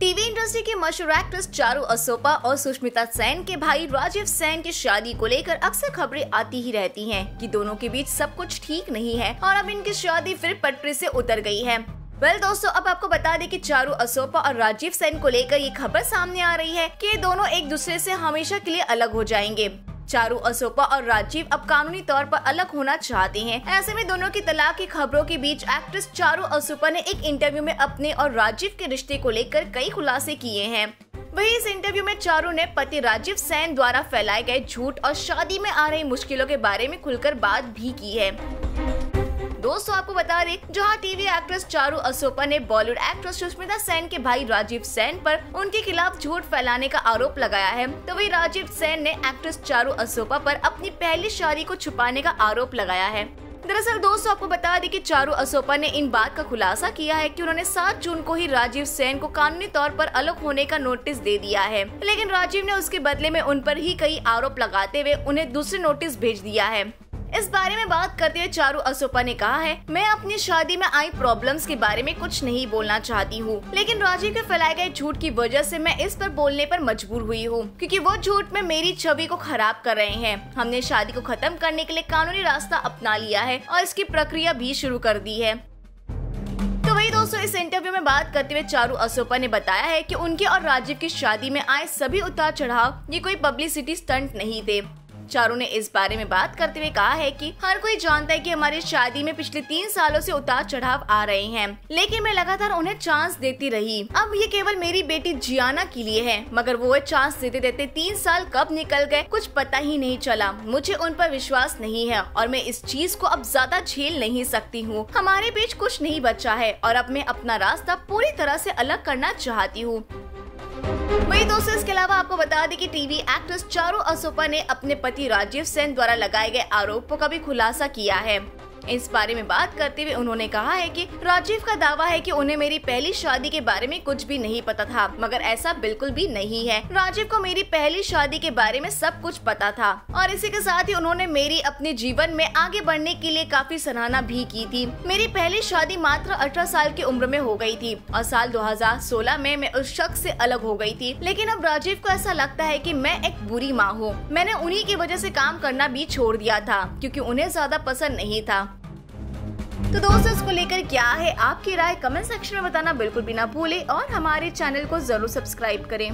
TV industry की मशहूर actress Charu Asopa और सुष्मिता सेन के भाई राजीव सेन की शादी को लेकर अक्सर खबरें आती ही रहती हैं कि दोनों के बीच सब कुछ ठीक नहीं है और अब इनकी शादी फिर पटरी से उतर गई है। दोस्तों, अब आपको बता दें कि चारू असोपा और राजीव सेन को लेकर ये खबर सामने आ रही है कि दोनों एक दूसरे से हमेशा के लिए अलग हो जाएंगे। चारू असोपा और राजीव अब कानूनी तौर पर अलग होना चाहते हैं। ऐसे में दोनों की तलाक की खबरों के बीच एक्ट्रेस चारू असोपा ने एक इंटरव्यू में अपने और राजीव के रिश्ते को लेकर कई खुलासे किए हैं। वहीं इस इंटरव्यू में चारू ने पति राजीव सेन द्वारा फैलाए गए झूठ और शादी में आ रही मुश्किलों के बारे में खुलकर बात भी की है। दोस्तों, आपको बता दें, जहां टीवी एक्ट्रेस चारू असोपा ने बॉलीवुड एक्ट्रेस सुष्मिता सेन के भाई राजीव सेन पर उनके खिलाफ झूठ फैलाने का आरोप लगाया है, तो वही राजीव सेन ने एक्ट्रेस चारू असोपा पर अपनी पहली शादी को छुपाने का आरोप लगाया है। दरअसल दोस्तों, आपको बता दें कि चारू असोपा ने इन बात का खुलासा किया है कि उन्होंने 7 जून को ही राजीव सेन को कानूनी तौर पर अलग होने का नोटिस दे दिया है, लेकिन राजीव ने उसके बदले में उन पर ही कई आरोप लगाते हुए उन्हें दूसरे नोटिस भेज दिया है। इस बारे में बात करते हुए चारू असोपा ने कहा है, मैं अपनी शादी में आई प्रॉब्लम्स के बारे में कुछ नहीं बोलना चाहती हूँ, लेकिन राजीव के फैलाए गए झूठ की वजह से मैं इस पर बोलने पर मजबूर हुई हूँ, क्योंकि वो झूठ में मेरी छवि को खराब कर रहे हैं। हमने शादी को खत्म करने के लिए कानूनी रास्ता अपना लिया है और इसकी प्रक्रिया भी शुरू कर दी है। तो वही दोस्तों, इस इंटरव्यू में बात करते हुए चारू असोपा ने बताया है कि उनके और राजीव की शादी में आए सभी उतार चढ़ाव ये कोई पब्लिसिटी स्टंट नहीं थे। चारू ने इस बारे में बात करते हुए कहा है कि हर कोई जानता है कि हमारी शादी में पिछले 3 सालों से उतार चढ़ाव आ रहे हैं, लेकिन मैं लगातार उन्हें चांस देती रही। अब ये केवल मेरी बेटी जियाना के लिए है, मगर वो चांस देते देते 3 साल कब निकल गए कुछ पता ही नहीं चला। मुझे उन पर विश्वास नहीं है और मैं इस चीज को अब ज्यादा झेल नहीं सकती हूँ। हमारे बीच कुछ नहीं बचा है और अब मैं अपना रास्ता पूरी तरह से अलग करना चाहती हूँ। वही दोस्तों, इसके अलावा आपको बता दें कि टीवी एक्ट्रेस चारू असोपा ने अपने पति राजीव सेन द्वारा लगाए गए आरोपों का भी खुलासा किया है। इस बारे में बात करते हुए उन्होंने कहा है कि राजीव का दावा है कि उन्हें मेरी पहली शादी के बारे में कुछ भी नहीं पता था, मगर ऐसा बिल्कुल भी नहीं है। राजीव को मेरी पहली शादी के बारे में सब कुछ पता था और इसी के साथ ही उन्होंने मेरी अपने जीवन में आगे बढ़ने के लिए काफी सराहना भी की थी। मेरी पहली शादी मात्र 18 साल की उम्र में हो गई थी और साल 2016 में मैं उस शख्स से अलग हो गई थी, लेकिन अब राजीव को ऐसा लगता है कि मैं एक बुरी माँ हूँ। मैंने उन्हीं की वजह से काम करना भी छोड़ दिया था क्योंकि उन्हें ज्यादा पसंद नहीं था। तो दोस्तों, इसको लेकर क्या है आपकी राय कमेंट सेक्शन में बताना बिल्कुल भी ना भूलें और हमारे चैनल को जरूर सब्सक्राइब करें।